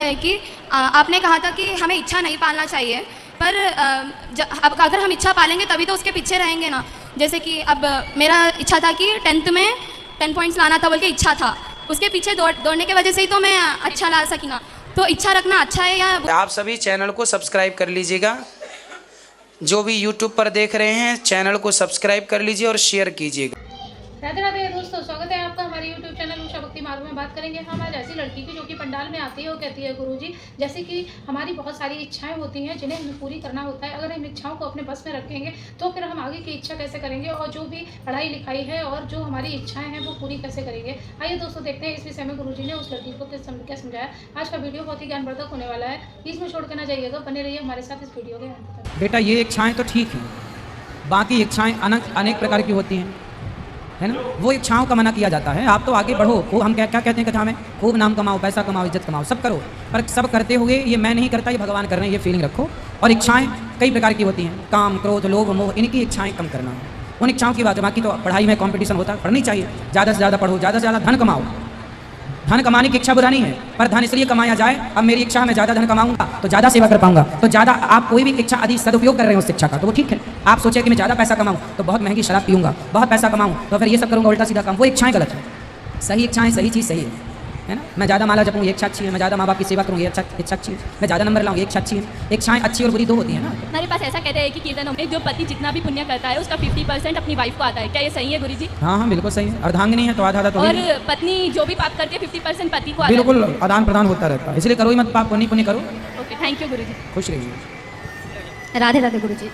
है कि आपने कहा था कि हमें इच्छा नहीं पालना चाहिए, पर अब अगर हम इच्छा पालेंगे तभी तो उसके पीछे रहेंगे ना। जैसे कि अब मेरा इच्छा था कि 10th में 10 पॉइंट्स लाना था, बल्कि इच्छा था, उसके पीछे दौड़ने की वजह से ही तो मैं अच्छा ला सकी ना। तो इच्छा रखना अच्छा है या? आप सभी चैनल को सब्सक्राइब कर लीजिएगा। जो भी यूट्यूब पर देख रहे हैं चैनल को सब्सक्राइब कर लीजिए और शेयर कीजिएगा। राधे राधे दोस्तों, स्वागत है आपका हमारे YouTube चैनल उषा भक्ति मार्ग में। बात करेंगे हम आज ऐसी लड़की की जो कि पंडाल में आती है और कहती है गुरुजी, जैसे कि हमारी बहुत सारी इच्छाएं होती हैं जिन्हें हमें पूरी करना होता है। अगर हम इच्छाओं को अपने बस में रखेंगे तो फिर हम आगे की इच्छा कैसे करेंगे, और जो भी पढ़ाई लिखाई है और जो हमारी इच्छाएं हैं वो पूरी कैसे करेंगे। आइए दोस्तों देखते हैं इस विषय में गुरुजी ने उस लड़की को क्या समझाया। आज का वीडियो बहुत ही ज्ञानवर्धक होने वाला है, बीच में छोड़ के ना जाइएगा, बने रहिए हमारे साथ इस वीडियो के अंत तक। बेटा ये इच्छाएं तो ठीक हैं, बाकी इच्छाएं अनेक प्रकार की होती हैं, है ना। वो इच्छाओं का मना किया जाता है। आप तो आगे बढ़ो, खूब हम क्या कहते हैं कथा में, खूब नाम कमाओ, पैसा कमाओ, इज्जत कमाओ, सब करो, पर सब करते हुए ये मैं नहीं करता, ये भगवान कर रहे हैं, ये फीलिंग रखो। और इच्छाएं कई प्रकार की होती हैं, काम, क्रोध, लोभ, मोह, इनकी इच्छाएं कम करना है, उन इच्छाओं की बात है। बाकी तो पढ़ाई में कंपटीशन होता है, पढ़नी चाहिए, ज़्यादा से ज़्यादा पढ़ो, ज़्यादा से ज़्यादा धन कमाओ। धन कमाने की इच्छा बुरा नहीं है, पर धन इसलिए कमाया जाए, अब मेरी इच्छा है मैं ज़्यादा धन कमाऊंगा तो ज़्यादा सेवा कर पाऊंगा, तो ज़्यादा आप कोई भी इच्छा अधिक सदुपयोग कर रहे हैं उस इच्छा का, तो वो ठीक है। आप सोचे कि मैं ज़्यादा पैसा कमाऊँ तो बहुत महंगी शराब पीऊंगा, बहुत पैसा कमाऊँ तो फिर ये सब करूँगा, उल्टा सीधा काम, वो इच्छाएं गलत है। सही इच्छाएं, सही चीज़ सही है ना। मैं ज़्यादा माला जपूँ ये इच्छा अच्छी है, मैं ज़्यादा माँ बाप की सेवा करूँ ये इच्छा अच्छी है, मैं ज़्यादा नंबर लाऊँ ये इच्छा अच्छी है। इच्छाएं अच्छी और बुरी दो होती है ना। हमारे पास ऐसा कहते हैं कि कीर्तनों में जो पति जितना भी पुण्य करता है उसका 50% अपनी वाइफ को आता है। क्या ये सही है गुरुजी? हाँ हाँ बिल्कुल सही है। अर्धांगिनी है तो आधा तो और पत्नी जो भी पाप करती है 50% पति को आता है। बिल्कुल आदान प्रदान होता रहता है, इसलिए करो ही मत पाप, पुण्य करो। ओके, थैंक यू गुरुजी। खुश रहिए। राधे राधे गुरुजी।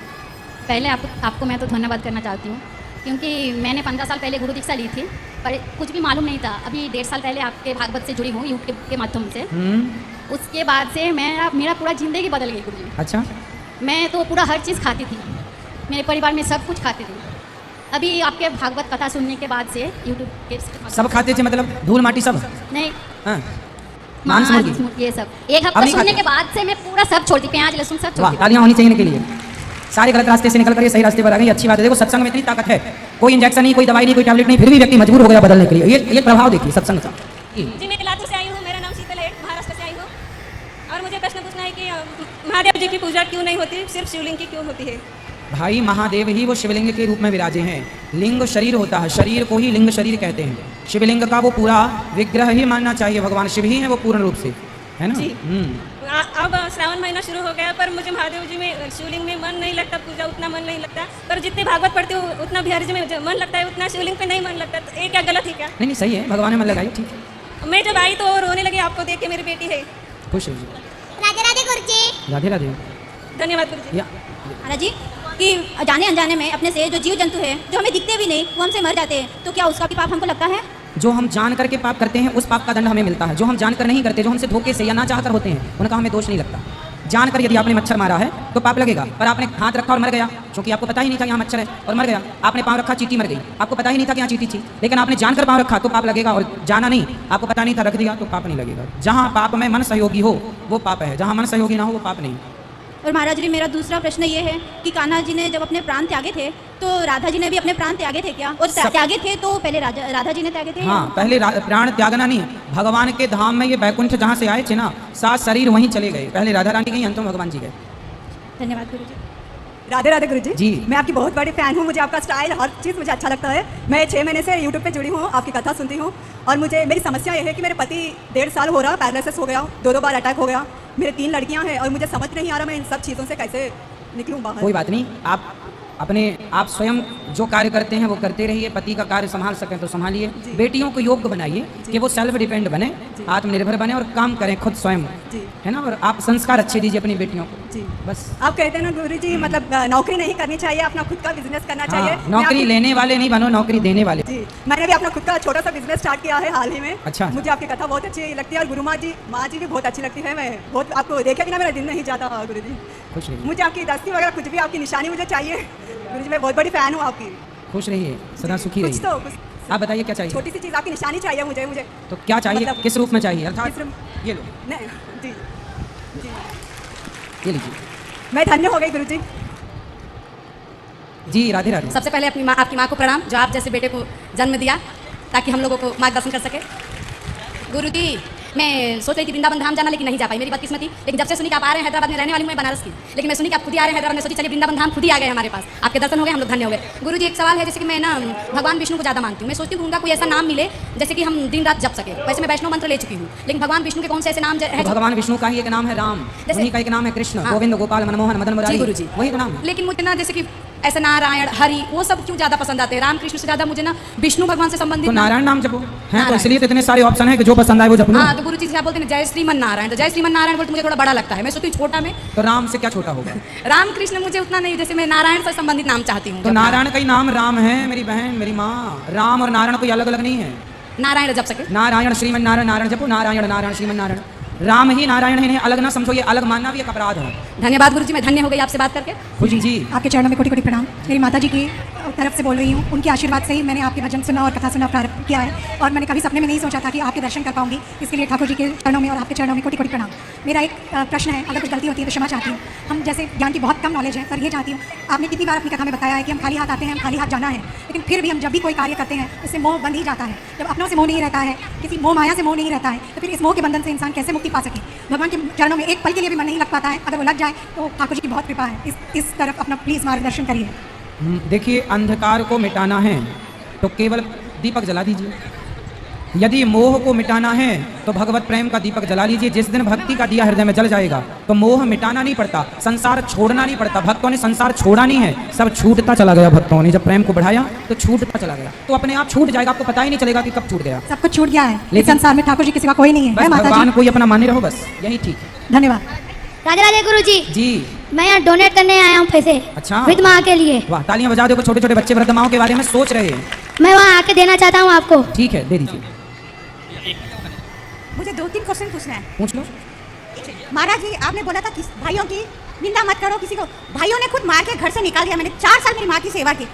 पहले आपको मैं तो धन्यवाद करना चाहती हूँ, क्योंकि मैंने 15 साल पहले गुरु दीक्षा ली थी, पर कुछ भी मालूम नहीं था। अभी 1.5 साल पहले आपके भागवत से जुड़ी हूँ यूट्यूब के माध्यम से। उसके बाद से मेरा पूरा ज़िंदगी बदल गई गुरुजी। अच्छा। मैं तो पूरा हर चीज़ खाती थी, मेरे परिवार में सब कुछ खाती थी। अभी आपके भागवत कथा सुनने के बाद से यूट्यूब के सब खाते थे मतलब धूल माटी सब? नहीं, हाँ। मांस मुर्गी ये सब। एक हफ्ता सुनने के बाद से मैं पूरा सब छोड़ दी, प्याज लहसुन सब छोड़ दी। तालियां होनी चाहिए इनके लिए। सारे गलत रास्ते से निकल कर ये सही रास्ते पर आ गई, अच्छी बात है। देखो सत्संग में इतनी ताकत है, कोई इंजेक्शन नहीं, कोई दवाई नहीं, कोई टैबलेट नहीं, फिर भी व्यक्ति मजबूर हो गया बदलने के लिए। ये प्रभाव देखिए सत्संग का। जी मैं लातूर से आई हूँ, मेरा नाम शीतल है, महाराष्ट्र से आई हूँ। और मुझे प्रश्न पूछना है कि महादेव जी की पूजा क्यों नहीं होती, सिर्फ शिवलिंग की क्यों होती है? भाई महादेव ही वो शिवलिंग के रूप में विराजे हैं। लिंग शरीर होता है, शरीर को ही लिंग शरीर कहते हैं। शिवलिंग का वो पूरा विग्रह ही मानना चाहिए, भगवान शिव ही है वो पूर्ण रूप से, है ना। अब श्रावण महीना शुरू हो गया, पर मुझे महादेव जी में शिवलिंग में मन नहीं लगता, पूजा उतना मन नहीं लगता। पर जितने भागवत पढ़ती हूँ उतना बिहारी जी में मन लगता है, उतना शिवलिंग पे नहीं मन लगता। तो ये क्या गलत है क्या? नहीं सही है, भगवान ने मन लगाई, ठीक है। मैं जब आई तो रोने लगी आपको देख के, मेरी बेटी है। खुश रहिए। राधे राधे गुरुजी। राधे राधे। धन्यवाद गुरुजी। महाराज जी कि जाने अनजाने में अपने से जो जीव जंतु है, जो हमें दिखते भी नहीं, वो हमसे मर जाते हैं, तो क्या उसका भी पाप हमको लगता है? जो हम जान करके पाप करते हैं उस पाप का दंड हमें मिलता है। जो हम जानकर नहीं करते, जो हमसे धोखे से या ना चाहकर होते हैं, उनका हमें दोष नहीं लगता। जानकर यदि आपने मच्छर मारा है तो पाप लगेगा, पर आपने हाथ रखा और मर गया, क्योंकि आपको पता ही नहीं था यहाँ मच्छर है और मर गया। आपने पाँव रखा, चींटी मर गई, आपको पता ही नहीं था कि यहाँ चींटी थी, लेकिन आपने जानकर पाँव रखा तो पाप लगेगा, और जाना नहीं, आपको पता नहीं था, रख दिया तो पाप नहीं लगेगा। जहाँ पाप में मन सहयोगी हो वो पाप है, जहाँ मन सहयोगी ना हो वो पाप नहीं। और महाराज जी मेरा दूसरा प्रश्न ये है कि कान्हा जी ने जब अपने प्राण त्यागे थे तो राधा जी ने भी अपने प्राण त्यागे थे क्या? और त्यागे थे तो पहले राधा जी ने त्यागे थे? हाँ, पहले प्राण त्यागना नहीं, भगवान के धाम में ये बैकुंठ जहाँ से आए थे ना, 7 शरीर वहीं चले गए। पहले राधा रानी गई, अंतम भगवान जी गए। धन्यवाद गुरु जी। राधे राधे गुरुजी। जी मैं आपकी बहुत बड़ी फ़ैन हूँ, मुझे आपका स्टाइल हर चीज़ मुझे अच्छा लगता है। मैं 6 महीने से यूट्यूब पे जुड़ी हूँ, आपकी कथा सुनती हूँ। और मुझे मेरी समस्या ये है कि मेरे पति 1.5 साल हो रहा पैरालिसिस हो गया, 2 बार अटैक हो गया, मेरे 3 लड़कियाँ हैं, और मुझे समझ नहीं आ रहा मैं इन सब चीज़ों से कैसे निकलूँ बाहर। कोई बात नहीं, आप स्वयं जो कार्य करते हैं वो करते रहिए। पति का कार्य संभाल सकें तो संभालिए, बेटियों को योग्य बनाइए कि वो सेल्फ डिपेंड बने, आत्मनिर्भर बने और काम करें खुद स्वयं, है ना। और आप संस्कार अच्छे दीजिए अपनी बेटियों को। जी बस। आप कहते हैं ना गुरुजी, मतलब नौकरी नहीं करनी चाहिए, अपना खुद का बिजनेस करना चाहिए। नौकरी लेने वाले नहीं बनो, नौकरी देने वाले। जी मैंने भी अपना खुद का छोटा सा बिजनेस स्टार्ट किया है हाल ही में। अच्छा। मुझे आपकी कथा बहुत अच्छी लगती है, और गुरु माँ जी भी बहुत अच्छी लगती है। मैं बहुत आपको देखे बिना मेरा दिन नहीं जाता गुरुजी। खुश रहिए। मुझे आपकी दस्ती वगैरह कुछ भी, आपकी निशानी मुझे चाहिए गुरुजी, मैं बहुत बड़ी फ़ैन हूँ आपकी। खुश रहिए, सदा सुखी कुछ रहिए। तो कुछ आप बताइए क्या चाहिए? छोटी सी चीज़, आपकी निशानी चाहिए मुझे। तो क्या चाहिए, मतलब किस रूप में चाहिए? अर्थात ये लो, नहीं जी जी ये लीजिए। मैं धन्य हो गई गुरुजी। जी राधे राधे। सबसे पहले आपकी माँ को प्रणाम, जो आप जैसे बेटे को जन्म दिया ताकि हम लोगों को मार्गदर्शन कर सके। गुरुजी मैं सोच रही थी वृंदावन धाम जाना, लेकिन नहीं जा पाई, मेरी बदकिस्मती। लेकिन जब से सुनी कि आप आ रहे हैं, हैदराबाद में रहने वाली हूँ मैं, बनारस की, लेकिन मैं सुनी कि आप खुद ही आ रहे हैं हैदराबाद में, सोची चलिए वृंदावन धाम खुद ही आ गए हमारे पास, आपके दर्शन हो गए, हम लोग धन्य हो गए। गुरुजी एक सवाल है, जैसे कि मैं ना भगवान विष्णु को ज़्यादा मानती हूँ, मैं सोचती हूँ उनका कोई ऐसा नाम मिले जैसे कि हम दिन रात जप सके। वैसे मैं वैष्णव मंत्र ले चुकी हूँ, लेकिन भगवान विष्णु के कौन से ऐसे नाम है? भगवान विष्णु का ही एक नाम है राम, उन्हीं का एक नाम है कृष्ण, गोविंद, गोपाल, मनमोहन, मदन मुरारी, गुरुजी वही तो नाम है। लेकिन मुझे ना जैसे कि ऐसे नारायण, हरि, वो सब क्यों ज़्यादा पसंद आते हैं? राम कृष्ण से ज़्यादा मुझे ना विष्णु भगवान से संबंधित तो नारायण नाम जपो है, तो नारायण। इसलिए तो इतने सारे ऑप्शन है कि जो पसंद आए वो जप लो। हाँ, तो गुरुजी से आप बोलते हैं जय श्रीमन नारायण, तो जय श्रीमन नारायण बोलते मुझे थोड़ा बड़ा लगता है, मैं सोचती हूँ छोटा में। तो राम से क्या छोटा होगा? राम कृष्ण मुझे उतना नहीं, जैसे मैं नारायण से संबंधित नाम चाहती हूँ। तो नारायण का ही नाम राम है मेरी बहन, मेरी माँ। राम और नारायण कोई अलग अलग नहीं है। नारायण जप सके, नारायण श्रीमन नारायण, नारायण जपो, नारायण नारायण श्रीमन नारायण, राम ही नारायण है, इन्हें अलग ना समझो, ये अलग मानना भी एक अपराध है। धन्यवाद गुरुजी, मैं धन्य हो गई आपसे बात करके। खुशी जी, आपके चरणों में कोटि कोटि प्रणाम। मेरी माता जी की तरफ से बोल रही हूँ, उनके आशीर्वाद से ही मैंने आपके भजन सुना और कथा सुनना प्रारंभ किया है, और मैंने कभी सपने में नहीं सोचा था कि आपके दर्शन कर पाऊंगी। इसके लिए ठाकुर जी के चरणों में और आपके चरणों में कोटि कोटि प्रणाम। मेरा एक प्रश्न है, अगर कुछ गलती होती है तो क्षमा चाहती हूँ। हम जैसे ज्ञान की बहुत कम नॉलेज है, पर ये चाहती हूँ, आपने कितनी बार अपनी कथा में बताया है कि हम खाली हाथ आते हैं, हम खाली हाथ जाना है, लेकिन फिर भी हम जब भी कोई कार्य करते हैं उससे मोह बंध ही जाता है। जब अपनों से मोह नहीं रहता है, किसी मोह माया से मोह नहीं रहता है, तो फिर इस मोह के बंधन से इंसान कैसे मुक्ति पा सके? भगवान के चरणों में एक पल के लिए भी मन नहीं लग पाता है, अगर वो लग जाए तो ठाकुर जी की बहुत कृपा है। इस तरफ अपना प्लीज़ मार्गदर्शन करिए। देखिए, अंधकार को मिटाना है तो केवल दीपक जला दीजिए। यदि मोह को मिटाना है तो भगवत प्रेम का दीपक जला लीजिए। जिस दिन भक्ति का दिया हृदय में जल जाएगा तो मोह मिटाना नहीं पड़ता, संसार छोड़ना नहीं पड़ता। भक्तों ने संसार छोड़ा नहीं है, सब छूटता चला गया। भक्तों ने जब प्रेम को बढ़ाया तो छूटता चला गया, तो अपने आप छूट जाएगा, आपको पता ही नहीं चलेगा कि कब छूट गया। सब कुछ छूट गया है, इस लेकिन- संसार में ठाकुर जी के सिवा कोई नहीं है, बस है माता भगवान जी? कोई अपना माने रहो, बस यही ठीक है। धन्यवाद। राधे राधे गुरुजी, जी, मैं यहाँ डोनेट करने आया हूँ पैसे, अच्छा। वृद्ध माँ के लिए। वाह, तालियां बजा दो। छोटे छोटे बच्चे वृद्ध माओं के बारे में सोच रहे हैं। मैं वहाँ आके देना चाहता हूँ आपको। ठीक है, दे दीजिए, मुझे 2-3 क्वेश्चन पूछना है। पूछ लो। महाराज जी, आपने बोला था कि भाइयों की निंदा मत करो किसी को। भाइयों ने खुद मार के घर से निकाल दिया। मैंने 4 साल मेरी माँ की सेवा की,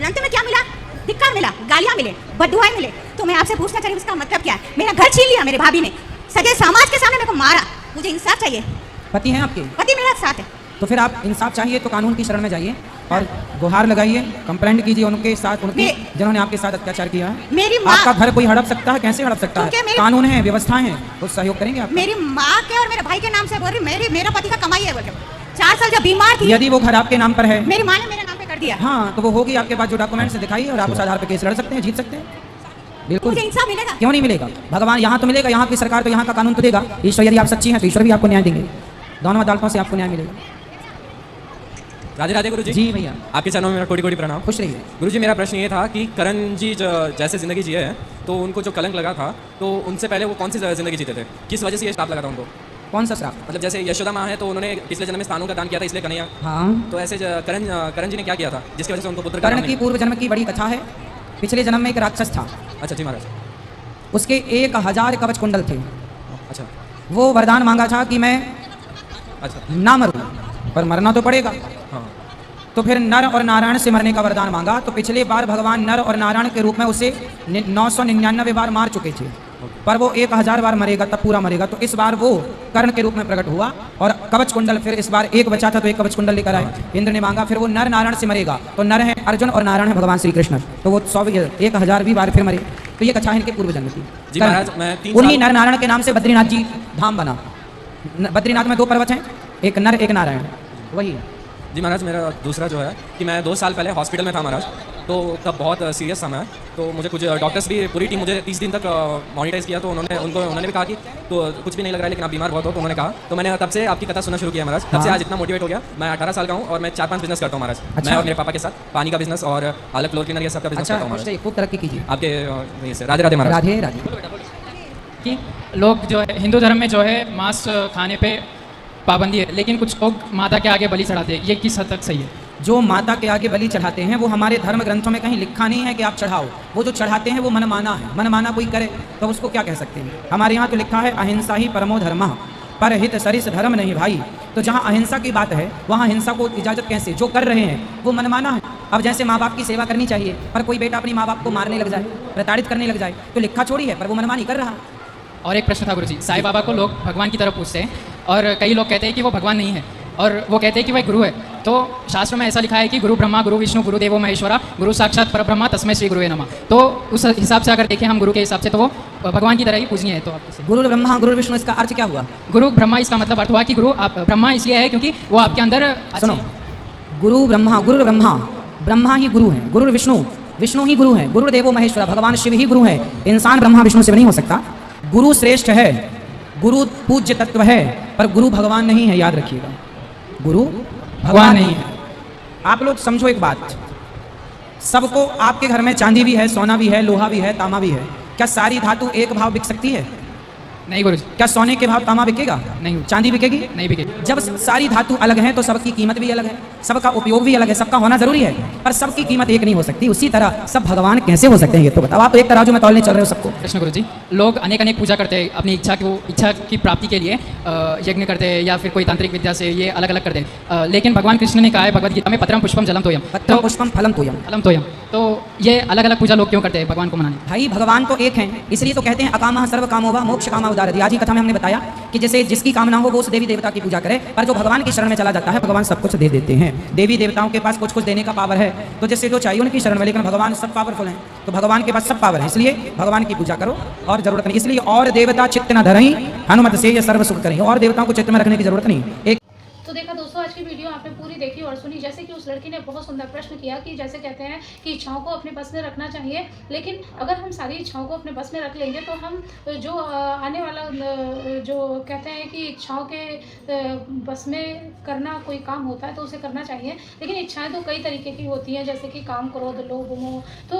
अंत में क्या मिला? धिक्कार मिला, गालियाँ मिले, बददुआएं मिले। तो मैं आपसे पूछना चाहिए उसका मतलब क्या है? मेरा घर छीन लिया मेरे भाभी ने, सजे समाज के सामने मेरे को मारा। मुझे इंसाफ चाहिए। पति हैं आपके? पति मेरा साथ है। तो फिर आप इंसाफ चाहिए तो कानून की शरण में जाइए और गुहार लगाइए, कंप्लेंट कीजिए उनके साथ, उनके जिन्होंने आपके साथ अत्याचार किया है। मेरी माँ, आपका घर कोई हड़प सकता है? कैसे हड़प सकता है? कानून है, व्यवस्थाएं हैं, वो सहयोग करेंगे आप। मेरी माँ के और मेरे भाई के नाम से बोल रही, मेरा पति का कमाई है बोल के। 4 साल जब बीमार थी, यदि वो घर आपके नाम पर है, मेरी माँ ने मेरे नाम पे कर दिया। हाँ, तो वो होगी आपके पास जो डॉक्यूमेंट्स दिखाइए और आप उस आधार पर केस लड़ सकते हैं, जीत सकते हैं। बिल्कुल। मुझे इंसाफ मिलेगा? क्यों नहीं मिलेगा? भगवान यहाँ तो मिलेगा, यहाँ की सरकार तो यहाँ का कानून तो देगा। ईश्वर, यदि आप सच्ची हैं तो ईश्वर भी आपको न्याय देंगे। दोनों अदालतों से आपको न्याय मिलेगा। राधे राधे गुरुजी। जी भैया, आपके चरणों में मेरा कोटि कोटि प्रणाम। खुश रहिए। गुरुजी, मेरा प्रश्न ये था कि करण जी जैसे ज़िंदगी जिए हैं, तो उनको जो कलंक लगा था, तो उनसे पहले वो कौन सी ज़िंदगी जीते थे? किस वजह से ये श्राप लगा था उनको? कौन सा श्राप? मतलब जैसे यशोदा माँ है तो उन्होंने पिछले जन्म में स्थानों का दान किया था, इसलिए कन्हैया। हाँ, तो ऐसे करण जी ने क्या किया था जिसकी वजह से उनको पुत्र का कर्ण नाम की नहीं? पूर्व जन्म की बड़ी कथा है। पिछले जन्म में एक राक्षस था, अच्छा जी महाराज। उसके 1000 कवच कुंडल थे। अच्छा वो वरदान मांगा था कि मैं अच्छा। ना मरूं, पर मरना तो पड़ेगा। हाँ तो फिर नर और नारायण से मरने का वरदान मांगा। तो पिछले बार भगवान नर और नारायण के रूप में उसे 999 बार मार चुके थे, पर वो 1000 बार मरेगा तब पूरा मरेगा। तो इस बार वो कर्ण के रूप में प्रकट हुआ और कवच कुंडल, फिर इस बार एक बचा था तो एक कवच कुंडल लेकर आए। इंद्र ने मांगा, फिर वो नर नारायण से मरेगा। तो नर है अर्जुन और नारायण है भगवान श्री कृष्ण। तो वो 1000 भी बार फिर मरे। तो ये कथा है इनके पूर्व जन्म की। जी महाराज, मैं 3 उन्हीं नर नारायण के नाम से बद्रीनाथ जी धाम बना। बद्रीनाथ में 2 पर्वत हैं, एक नर एक नारायण, वही है। जी महाराज, मेरा दूसरा जो है कि मैं 2 साल पहले हॉस्पिटल में था महाराज। तो तब बहुत सीरियस था मैं। तो मुझे कुछ डॉक्टर्स भी, पूरी टीम मुझे 30 दिन तक मॉनिटाइज किया। तो उन्होंने भी कहा कि तो कुछ भी नहीं लग रहा है, लेकिन आप बीमार बहुत हो। तो उन्होंने कहा, तो मैंने तब से आपकी कथा सुनना शुरू किया महाराज। तब से आज इतना मोटिवेट हो गया। मैं 18 साल का हूँ और मैं 4-5 बिजनेस करता हूँ महाराज। अच्छा। मैं और मेरे पापा के साथ पानी का बिजनेस और अलग फ्लोर क्लीनर, ये सब का बिजनेस करता हूँ महाराज। खूब तरक्की कीजिए आपके वहीं से। राधे राधे महाराज। राधे राधे। कि लोग जो है हिंदू धर्म में जो है मांस खाने पे पाबंदी है, लेकिन कुछ लोग माता के आगे बलि चढ़ाते हैं, ये किस हद तक सही है? जो माता के आगे बलि चढ़ाते हैं वो हमारे धर्म ग्रंथों में कहीं लिखा नहीं है कि आप चढ़ाओ। वो जो चढ़ाते हैं वो मनमाना है। मनमाना कोई करे तो उसको क्या कह सकते हैं? हमारे यहाँ तो लिखा है अहिंसा ही परमो धर्मः, पर हित सरिस धर्म नहीं भाई। तो जहाँ अहिंसा की बात है वहाँ हिंसा को इजाज़त कैसे? जो कर रहे हैं वो मनमाना है। अब जैसे माँ बाप की सेवा करनी चाहिए, पर कोई बेटा अपनी माँ बाप को मारने लग जाए, प्रताड़ित करने लग जाए, तो लिखा छोड़ी है, पर वो मनमानी कर रहा है। और एक प्रश्न था गुरुजी, साईं बाबा को लोग भगवान की तरफ पूछते हैं और कई लोग कहते हैं कि वो भगवान नहीं है और वो कहते हैं कि वह गुरु है। तो शास्त्र में ऐसा लिखा है कि गुरु ब्रह्मा गुरु विष्णु गुरु देवो महेश्वरा गुरु साक्षात परब्रह्मा तस्मै श्री गुरुवे नमः। तो उस हिसाब से अगर देखें हम गुरु के हिसाब से तो वो भगवान की तरह ही पूजनीय है। तो आप कैसे? गुरु ब्रह्मा गुरु विष्णु, इसका अर्थ क्या हुआ? गुरु ब्रह्मा, इसका मतलब अर्थ हुआ कि गुरु आप ब्रह्मा इसलिए है क्योंकि वो आपके अंदर सुनो, गुरु ब्रह्मा ब्रह्मा ही गुरु है, गुरु विष्णु ही गुरु है, गुरु देवो महेश्वरा भगवान शिव ही गुरु है। इंसान ब्रह्मा विष्णु से नहीं हो सकता। गुरु श्रेष्ठ है, गुरु पूज्य तत्व है, पर गुरु भगवान नहीं है, याद रखिएगा। गुरु भगवान नहीं है। आप लोग समझो एक बात, सबको आपके घर में चांदी भी है, सोना भी है, लोहा भी है, तांबा भी है। क्या सारी धातु एक भाव बिक सकती है? नहीं गुरु जी। क्या सोने के भाव तांबा बिकेगा? नहीं। चांदी बिकेगी? नहीं बिकेगी। जब सारी धातु अलग हैं तो सबकी कीमत भी अलग है, सबका उपयोग भी अलग है, सबका होना जरूरी है, पर सबकी कीमत एक नहीं हो सकती। उसी तरह सब भगवान कैसे हो सकते हैं ये तो बताओ। आप तो एक तराजू में तौलने चल रहे हो सबको। कृष्ण गुरु जी, लोग अनेक पूजा करते हैं अपनी इच्छा की प्राप्ति के लिए, यज्ञ करते हैं या फिर कोई तांत्रिक विद्या से, ये अलग अलग करते हैं। लेकिन भगवान कृष्ण ने कहा है भगवद गीता में पत्रम पुष्पम जलम तोयम, पत्रम पुष्पम फलम तोयम। तो ये अलग अलग पूजा लोग क्यों करते हैं भगवान को मनाने? भाई भगवान तो एक हैं, इसलिए तो कहते हैं अकामः सर्व कामो वा मोक्ष कामा उदारति। आज ही कथा में हमने बताया कि जैसे जिसकी कामना हो वो उस देवी देवता की पूजा करे, पर जो भगवान की शरण में चला जाता है भगवान सब कुछ दे देते हैं। देवी देवताओं के पास कुछ देने का पावर है, तो जैसे जो चाहिए उनकी शरण में, लेकिन भगवान सब पावरफुल हैं, तो भगवान के पास सब पावर है, इसलिए भगवान की पूजा करो और जरूरत नहीं। इसलिए और देवता चित्त न धरई हनुमत से ये सर्व सुख करें, और देवताओं को चित्त में रखने की जरूरत नहीं। एक तो देखा दोस्तों, आज की वीडियो आपने पूरी देखी और सुनी। जैसे कि उस लड़की ने बहुत सुंदर प्रश्न किया कि जैसे कहते हैं कि इच्छाओं को अपने बस में रखना चाहिए, लेकिन अगर हम सारी इच्छाओं को अपने बस में रख लेंगे तो हम जो आने वाला जो कहते हैं कि इच्छाओं के बस में करना कोई काम होता है तो उसे करना चाहिए। लेकिन इच्छाएं तो कई तरीके की होती हैं, जैसे कि काम, क्रोध, लोभ, मोह। तो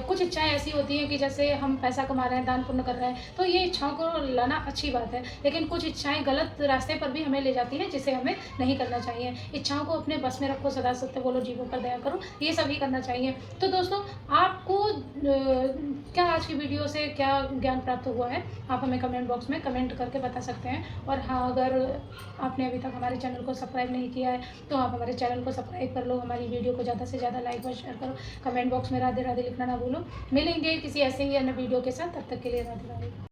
कुछ इच्छाएँ ऐसी होती हैं कि जैसे हम पैसा कमा रहे हैं, दान पुण्य कर रहे हैं, तो ये इच्छाओं को लाना अच्छी बात है। लेकिन कुछ इच्छाएँ गलत रास्ते पर भी हमें ले जाती हैं, जिसे हमें नहीं करना चाहिए। इच्छाओं को अपने बस में रखो, सदा सत्य बोलो, जीवों पर दया करो, ये सभी करना चाहिए। तो दोस्तों, आपको क्या आज की वीडियो से क्या ज्ञान प्राप्त हुआ है, आप हमें कमेंट बॉक्स में कमेंट करके बता सकते हैं। और हाँ, अगर आपने अभी तक हमारे चैनल को सब्सक्राइब नहीं किया है तो आप हमारे चैनल को सब्सक्राइब कर लो, हमारी वीडियो को ज़्यादा से ज़्यादा लाइक और शेयर करो, कमेंट बॉक्स में राधे राधे लिखना ना भूलो। मिलेंगे किसी ऐसे ही अन्य वीडियो के साथ, तब तक के लिए राधे राधे।